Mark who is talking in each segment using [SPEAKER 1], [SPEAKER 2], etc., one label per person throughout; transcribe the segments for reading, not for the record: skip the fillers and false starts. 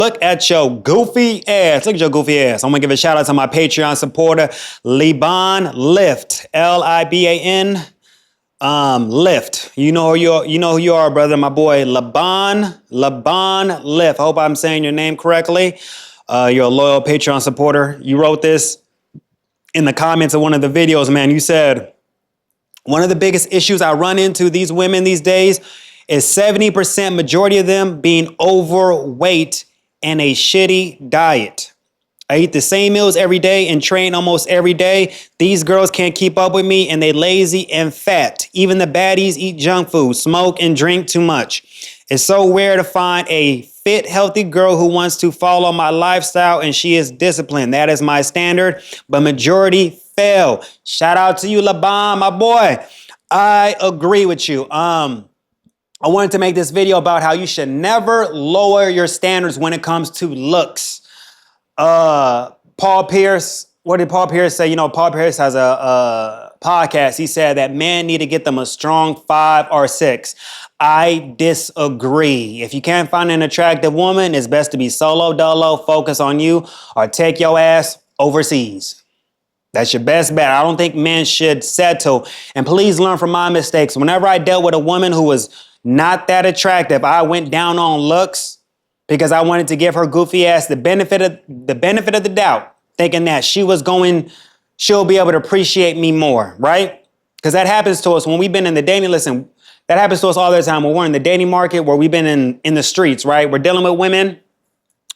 [SPEAKER 1] Look at your goofy ass. Look at your goofy ass. I'm gonna give a shout out to my Patreon supporter, Liban Lift. Liban. Lift. You know who you are, brother. My boy Liban Lift. I hope I'm saying your name correctly. You're a loyal Patreon supporter. You wrote this in the comments of one of the videos, man. You said, one of the biggest issues I run into these women these days is 70% majority of them being overweight and a shitty diet. I eat the same meals every day and train almost every day. These girls can't keep up with me and they lazy and fat. Even the baddies eat junk food, smoke and drink too much. It's so rare to find a fit, healthy girl who wants to follow my lifestyle and she is disciplined. That is my standard, but majority fail. Shout out to you, Laban, my boy. I agree with you. I wanted to make this video about how you should never lower your standards when it comes to looks. Paul Pierce, what did Paul Pierce say? You know, Paul Pierce has a podcast. He said that men need to get them a strong 5 or 6. I disagree. If you can't find an attractive woman, it's best to be solo dolo, focus on you, or take your ass overseas. That's your best bet. I don't think men should settle. And please learn from my mistakes. Whenever I dealt with a woman who was not that attractive, I went down on looks because I wanted to give her goofy ass the benefit of the doubt, thinking that she'll be able to appreciate me more, right? Because that happens to us when we've been in the dating. Listen, that happens to us all the time when we're in the dating market, where we've been in the streets, right? We're dealing with women.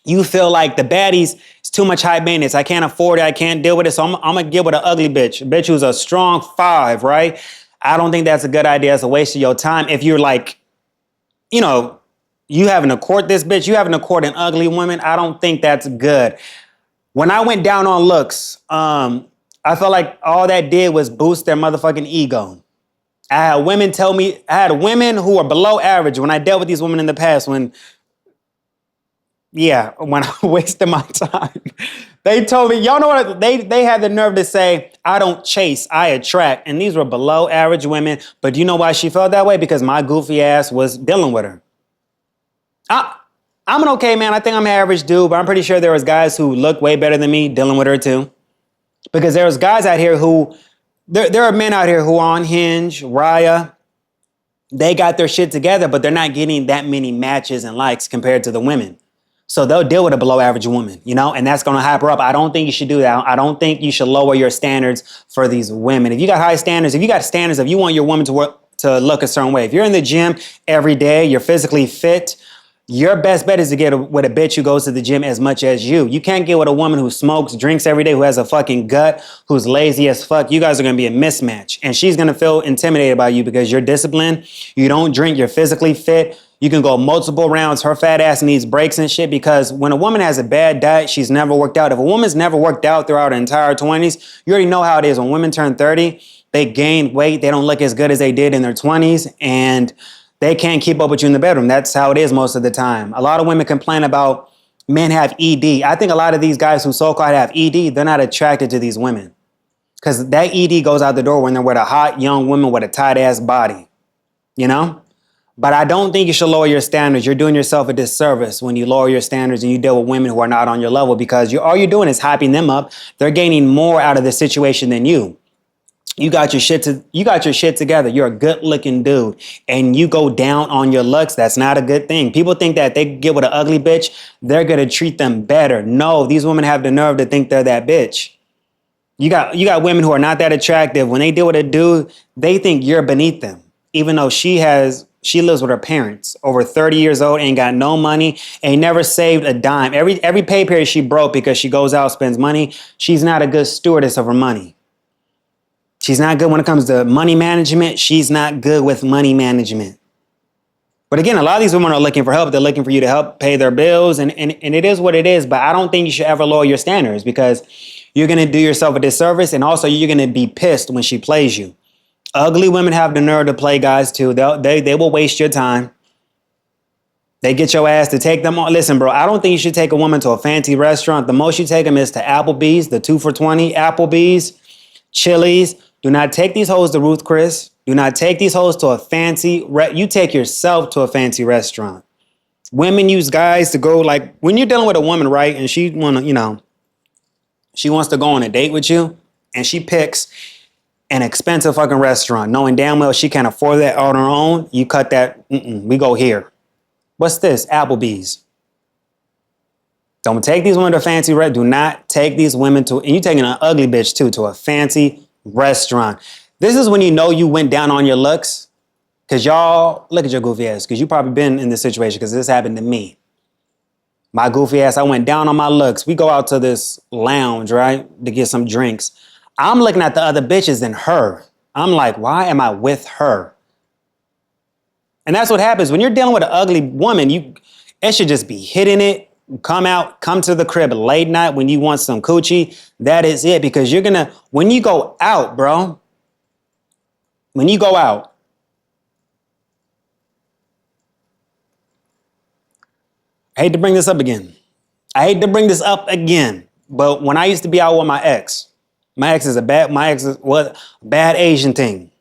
[SPEAKER 1] You feel like the baddies is too much high maintenance. I can't afford it. I can't deal with it. So I'm going to get with an ugly bitch. A bitch who's a strong 5, right? I don't think that's a good idea. It's a waste of your time. If you're like, you know, you having to court this bitch, you having to court an ugly woman, I don't think that's good. When I went down on looks, I felt like all that did was boost their motherfucking ego. I had women who were below average when I dealt with these women in the past, when I wasted my time. They told me, y'all know what, they had the nerve to say, I don't chase, I attract. And these were below average women. But do you know why she felt that way? Because my goofy ass was dealing with her. I'm an okay man. I think I'm an average dude, but I'm pretty sure there was guys who look way better than me dealing with her too. Because there was guys out here who, there are men out here who are on Hinge, Raya. They got their shit together, but they're not getting that many matches and likes compared to the women. So they'll deal with a below average woman, you know, and that's going to hype her up. I don't think you should do that. I don't think you should lower your standards for these women. If you got high standards, if you want your woman to look a certain way, if you're in the gym every day, you're physically fit, your best bet is to get with a bitch who goes to the gym as much as you. You can't get with a woman who smokes, drinks every day, who has a fucking gut, who's lazy as fuck. You guys are going to be a mismatch. And she's going to feel intimidated by you because you're disciplined. You don't drink. You're physically fit. You can go multiple rounds. Her fat ass needs breaks and shit, because when a woman has a bad diet, she's never worked out. If a woman's never worked out throughout her entire 20s, you already know how it is. When women turn 30, they gain weight. They don't look as good as they did in their 20s. And they can't keep up with you in the bedroom. That's how it is most of the time. A lot of women complain about men have ED. I think a lot of these guys who so-called have ED, they're not attracted to these women. Because that ED goes out the door when they're with a hot young woman with a tight ass body. You know? But I don't think you should lower your standards. You're doing yourself a disservice when you lower your standards and you deal with women who are not on your level, because all you're doing is hyping them up. They're gaining more out of the situation than you. You got your shit together. You're a good looking dude and you go down on your looks. That's not a good thing. People think that they get with an ugly bitch, they're going to treat them better. No, these women have the nerve to think they're that bitch. You got women who are not that attractive. When they deal with a dude, they think you're beneath them, even though she lives with her parents, over 30 years old, ain't got no money, ain't never saved a dime. Every pay period she broke because she goes out, spends money. She's not a good stewardess of her money. She's not good when it comes to money management. She's not good with money management. But again, a lot of these women are looking for help. They're looking for you to help pay their bills. And it is what it is. But I don't think you should ever lower your standards, because you're going to do yourself a disservice. And also you're going to be pissed when she plays you. Ugly women have the nerve to play guys too. They will waste your time. They get your ass to take them on. Listen, bro, I don't think you should take a woman to a fancy restaurant. The most you take them is to Applebee's, the 2 for $20 Applebee's, Chili's. Do not take these hoes to Ruth Chris. Do not take these hoes to a fancy, you take yourself to a fancy restaurant. Women use guys to go, like, when you're dealing with a woman, right, and she she wants to go on a date with you, and she picks an expensive fucking restaurant, knowing damn well she can't afford that on her own. You cut that. We go here. What's this? Applebee's. Don't take these women to a fancy restaurant. Do not take these women to, and you're taking an ugly bitch too, to a fancy restaurant. This is when you know you went down on your looks. Because y'all, look at your goofy ass. Because you probably been in this situation, because this happened to me. My goofy ass, I went down on my looks. We go out to this lounge, right, to get some drinks. I'm looking at the other bitches and her. I'm like, why am I with her? And that's what happens when you're dealing with an ugly woman. It should just be hitting it. Come to the crib late night when you want some coochie. That is it. Because when you go out, bro, when you go out, I hate to bring this up again. But when I used to be out with my ex is what bad Asian thing.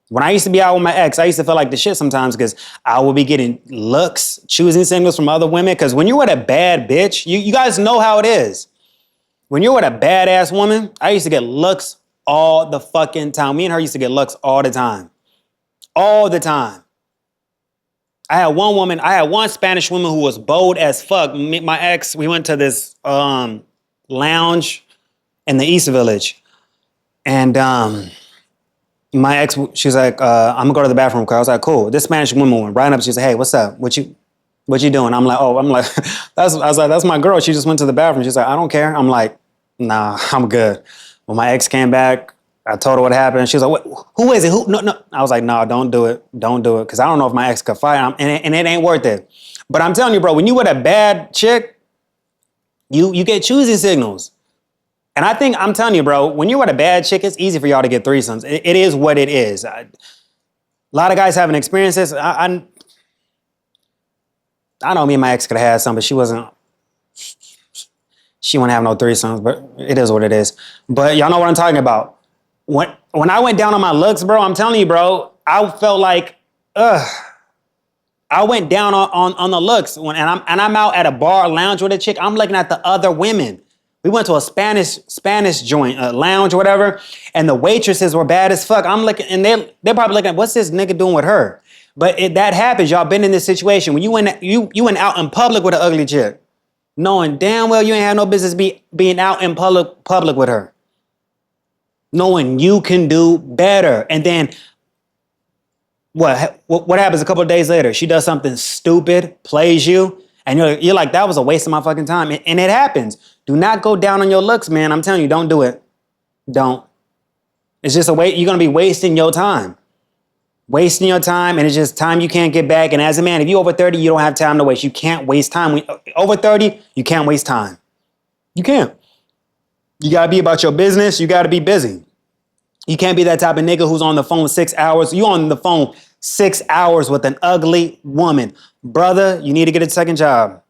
[SPEAKER 1] When I used to be out with my ex, I used to feel like the shit sometimes because I would be getting looks, choosing signals from other women. Because when you're with a bad bitch, you guys know how it is. When you're with a badass woman, I used to get looks all the fucking time. Me and her used to get looks all the time. All the time. I had one Spanish woman who was bold as fuck. My ex, we went to this lounge in the East Village. And my ex, she was like, I'm gonna go to the bathroom. I was like, cool. This Spanish woman went right up. She said, hey, what's up? What you doing? I'm like, that's my girl. She just went to the bathroom. She's like, I don't care. I'm like, nah, I'm good. When my ex came back, I told her what happened. She was like, who is it? No. I was like, no, don't do it. Don't do it. Because I don't know if my ex could fight. And it ain't worth it. But I'm telling you, bro, when you with a bad chick, you get choosy signals. And I'm telling you, bro, when you're with a bad chick, it's easy for y'all to get threesomes. It is what it is. A lot of guys haven't experienced this. I know me and my ex could have had some, but she wouldn't have no threesomes, but it is what it is. But y'all know what I'm talking about. When I went down on my looks, bro, I'm telling you, bro, I felt like, I went down on the looks. And I'm out at a bar lounge with a chick. I'm looking at the other women. We went to a Spanish joint, a lounge or whatever, and the waitresses were bad as fuck. I'm looking, and they're probably looking, what's this nigga doing with her? But that happens. Y'all been in this situation when you went out in public with an ugly chick, knowing damn well you ain't had no business being out in public with her. Knowing you can do better. And then what happens a couple of days later? She does something stupid, plays you, and you're like, that was a waste of my fucking time. And it happens. Do not go down on your looks, man. I'm telling you, don't do it. Don't. It's just you're going to be wasting your time. Wasting your time, and it's just time you can't get back. And as a man, if you're over 30, you don't have time to waste. You can't waste time. Over 30, you can't waste time. You can't. You got to be about your business. You got to be busy. You can't be that type of nigga who's on the phone 6 hours. You on the phone 6 hours with an ugly woman. Brother, you need to get a second job.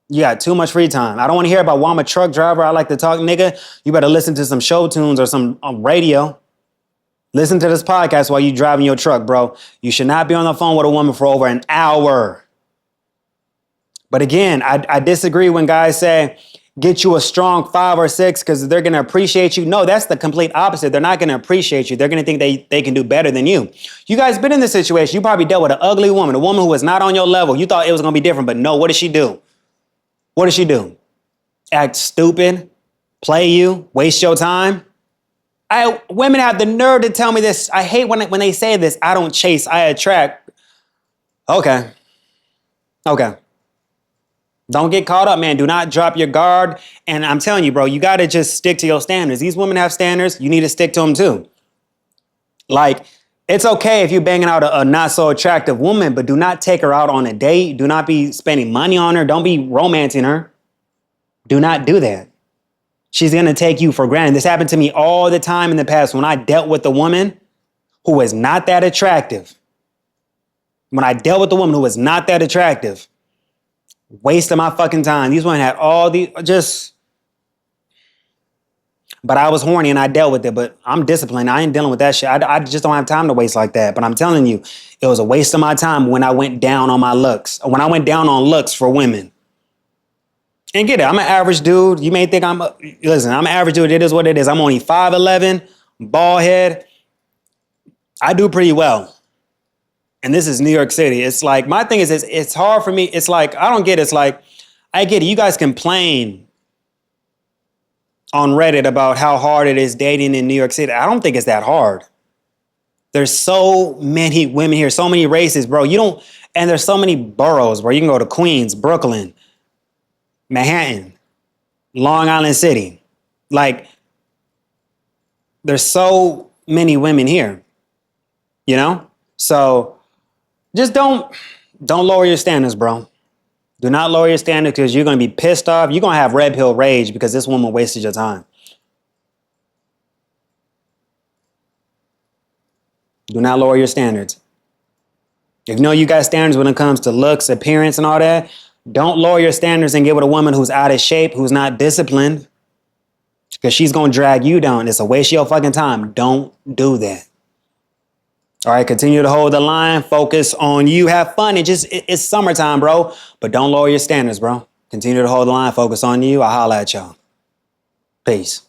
[SPEAKER 1] You got too much free time. I don't want to hear about, well, I'm a truck driver. I like to talk, nigga. You better listen to some show tunes or some radio. Listen to this podcast while you driving your truck, bro. You should not be on the phone with a woman for over an hour. But again, I disagree when guys say, get you a strong 5 or 6 because they're going to appreciate you. No, that's the complete opposite. They're not going to appreciate you. They're going to think they can do better than you. You guys been in this situation. You probably dealt with an ugly woman, a woman who was not on your level. You thought it was going to be different, but no, what did she do? What did she do? Act stupid, play you, waste your time. Women have the nerve to tell me this. I hate when they say this. I don't chase, I attract. Okay. Don't get caught up, man. Do not drop your guard. And I'm telling you, bro, you got to just stick to your standards. These women have standards. You need to stick to them too. Like, it's okay if you're banging out a not so attractive woman, but do not take her out on a date. Do not be spending money on her. Don't be romancing her. Do not do that. She's going to take you for granted. This happened to me all the time in the past when I dealt with a woman who was not that attractive. Waste of my fucking time. These women had all the But I was horny and I dealt with it. But I'm disciplined. I ain't dealing with that shit. I just don't have time to waste like that. But I'm telling you, it was a waste of my time when I went down on my looks. When I went down on looks for women. And get it, I'm an average dude. You may think listen, I'm an average dude. It is what it is. I'm only 5'11", bald head. I do pretty well. And this is New York City. It's like, my thing is, it's hard for me. It's like, I don't get it. It's like, I get it. You guys complain on Reddit about how hard it is dating in New York City. I don't think it's that hard. There's so many women here, so many races, bro. And there's so many boroughs where you can go to Queens, Brooklyn, Manhattan, Long Island City. Like, there's so many women here, you know? So just don't lower your standards, bro. Do not lower your standards because you're going to be pissed off. You're going to have red pill rage because this woman wasted your time. Do not lower your standards. If you know you got standards when it comes to looks, appearance, and all that, don't lower your standards and get with a woman who's out of shape, who's not disciplined, because she's going to drag you down. It's a waste of your fucking time. Don't do that. All right, continue to hold the line. Focus on you. Have fun. It's summertime, bro. But don't lower your standards, bro. Continue to hold the line. Focus on you. I'll holla at y'all. Peace.